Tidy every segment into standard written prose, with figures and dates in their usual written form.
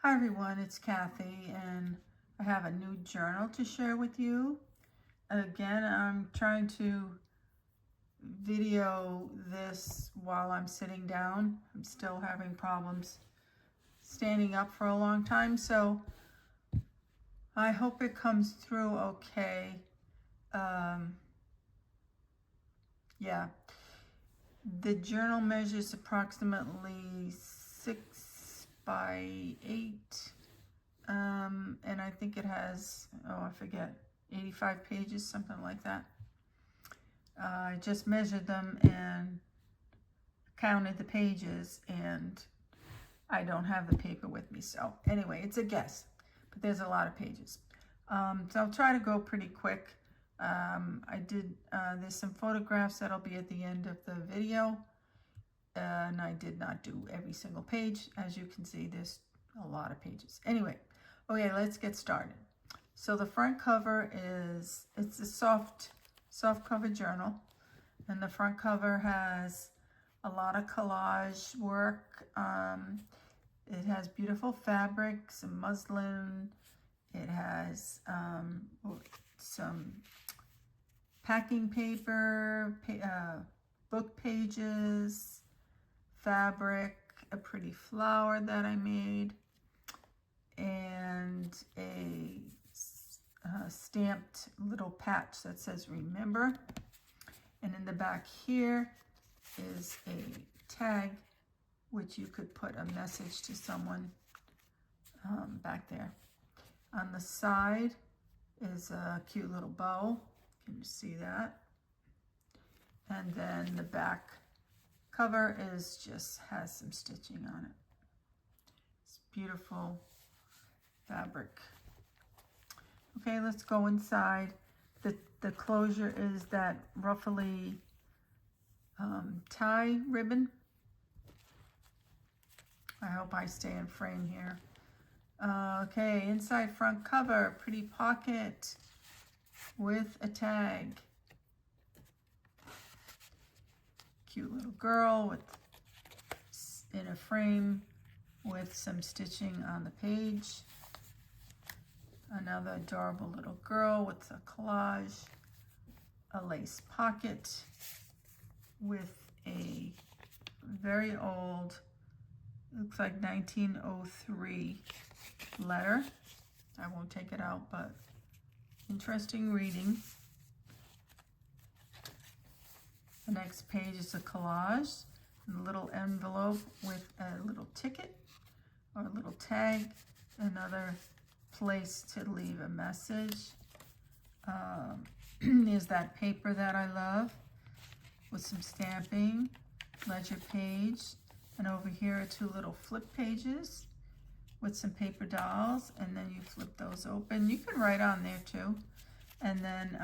Hi everyone, it's Kathy and I have a new journal to share with you. Again, I'm trying to video this while I'm sitting down. I'm still having problems standing up for a long time, so I hope it comes through okay. Yeah, the journal measures approximately 6 by 8. And I think it has, I forget, 85 pages, something like that. I just measured them and counted the pages, and I don't have the paper with me. So anyway, it's a guess, but there's a lot of pages. So I'll try to go pretty quick. There's some photographs that'll be at the end of the video. And I did not do every single page. As you can see, there's a lot of pages. Anyway, okay, let's get started. So the front cover it's a soft cover journal, and the front cover has a lot of collage work. It has beautiful fabrics and muslin. It has some packing paper, book pages, fabric, a pretty flower that I made, and a stamped little patch that says remember. And in the back here is a tag which you could put a message to someone back there. On the side is a cute little bow. Can you see that? And then the back cover has some stitching on it. It's beautiful fabric. Okay, let's go inside. The closure is that ruffly tie ribbon. I hope I stay in frame here. Okay, inside front cover, pretty pocket with a tag. Cute little girl in a frame with some stitching on the page. Another adorable little girl with a collage. A lace pocket with a very old, looks like 1903 letter. I won't take it out, but interesting reading. The next page is a collage, a little envelope with a little ticket or a little tag, another place to leave a message. There's that paper that I love with some stamping, ledger page, and over here are two little flip pages with some paper dolls, and then you flip those open. You can write on there too. And then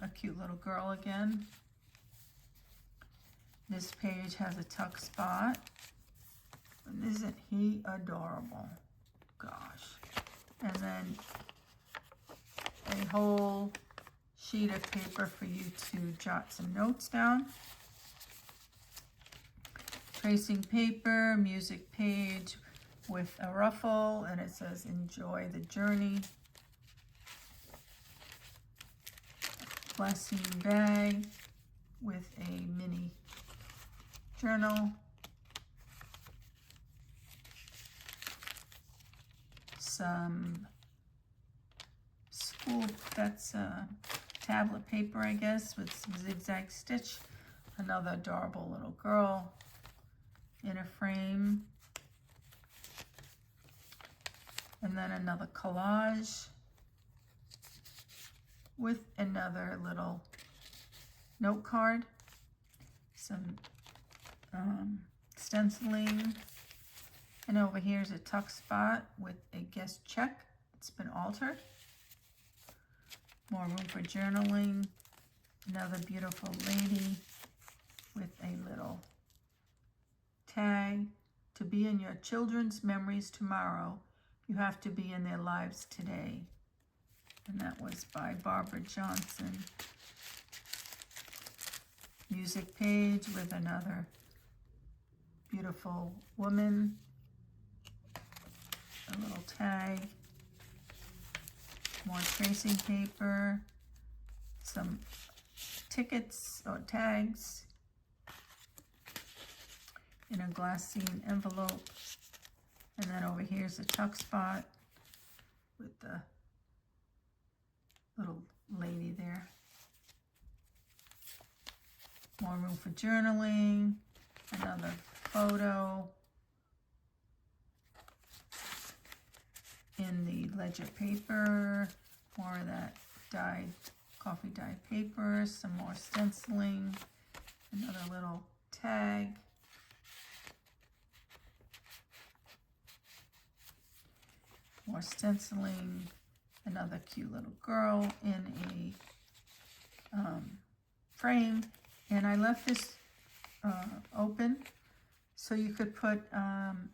a cute little girl again. This page has a tuck spot. And isn't he adorable? Gosh. And then a whole sheet of paper for you to jot some notes down. Tracing paper, music page with a ruffle, and it says enjoy the journey. Blessing bag with a mini journal. Some school, that's tablet paper, I guess, with some zigzag stitch. Another adorable little girl in a frame. And then another collage with another little note card. Some stenciling. And over here is a tuck spot with a guest check. It's been altered. More room for journaling. Another beautiful lady with a little tag. To be in your children's memories tomorrow, you have to be in their lives today. And that was by Barbara Johnson. Music page with another beautiful woman. a little tag, more tracing paper, some tickets or tags in a glassine envelope, and then over here's a tuck spot with the little lady there. More room for journaling, another photo in the ledger paper, more of that dyed, coffee dyed paper, some more stenciling, another little tag, more stenciling, another cute little girl in a frame. And I left this open so you could put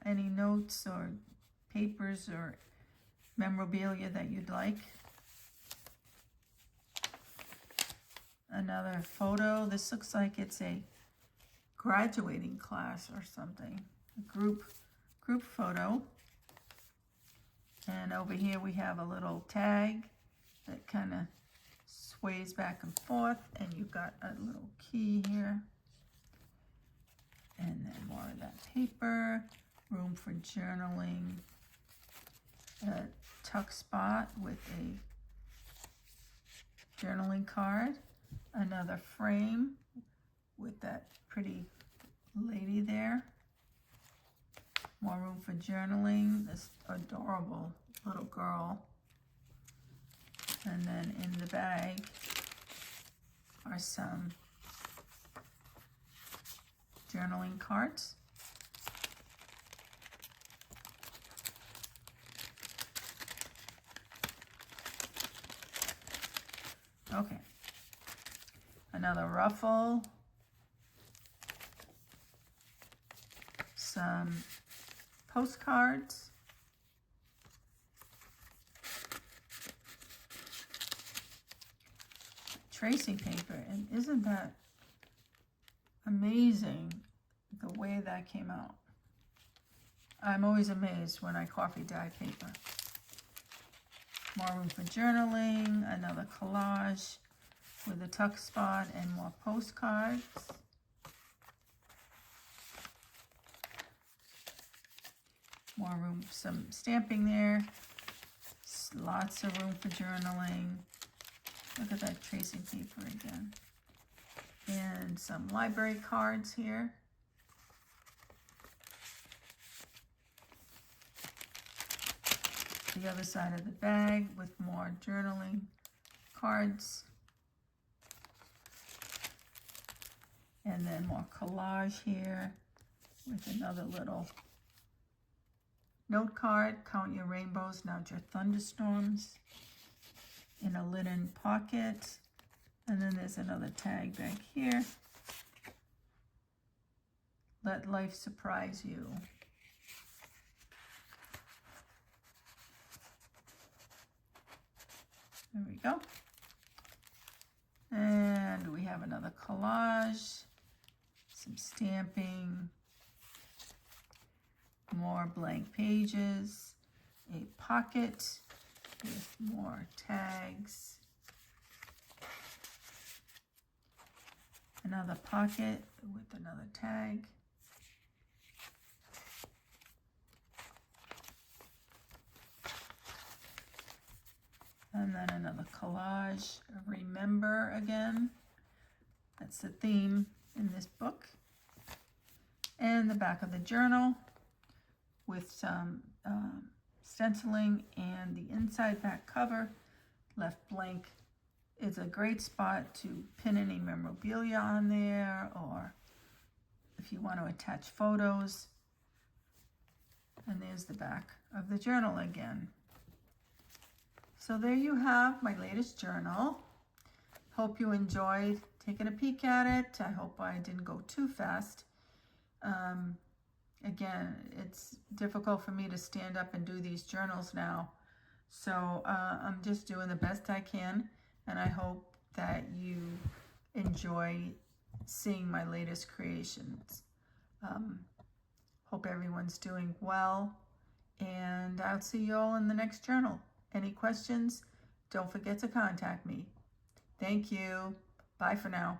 any notes or papers or memorabilia that you'd like. Another photo. This looks like it's a graduating class or something. A group photo. And over here we have a little tag that kind of sways back and forth, and you've got a little key here. And then more of that paper, room for journaling, a tuck spot with a journaling card, another frame with that pretty lady there, more room for journaling, this adorable little girl, and then in the bag are some journaling cards. Okay, another ruffle, some postcards, tracing paper, and isn't that amazing the way that came out? I'm always amazed when I coffee dye paper. More room for journaling, another collage with a tuck spot and more postcards. More room, some stamping there. Lots of room for journaling. Look at that tracing paper again. And some library cards here. The other side of the bag with more journaling cards. And then more collage here with another little note card. Count your rainbows, not your thunderstorms. In a linen pocket. And then there's another tag back here. Let life surprise you. There we go. And we have another collage, some stamping, more blank pages, a pocket with more tags, another pocket with another tag, and then another collage. Remember again. That's the theme in this book. And the back of the journal with some stenciling, and the inside back cover left blank. Is a great spot to pin any memorabilia on there, or if you want to attach photos. And there's the back of the journal again. So there you have my latest journal. Hope you enjoyed taking a peek at it. I hope I didn't go too fast. Again, it's difficult for me to stand up and do these journals now. So I'm just doing the best I can, and I hope that you enjoy seeing my latest creations. Hope everyone's doing well, and I'll see you all in the next journal. Any questions? Don't forget to contact me. Thank you. Bye for now.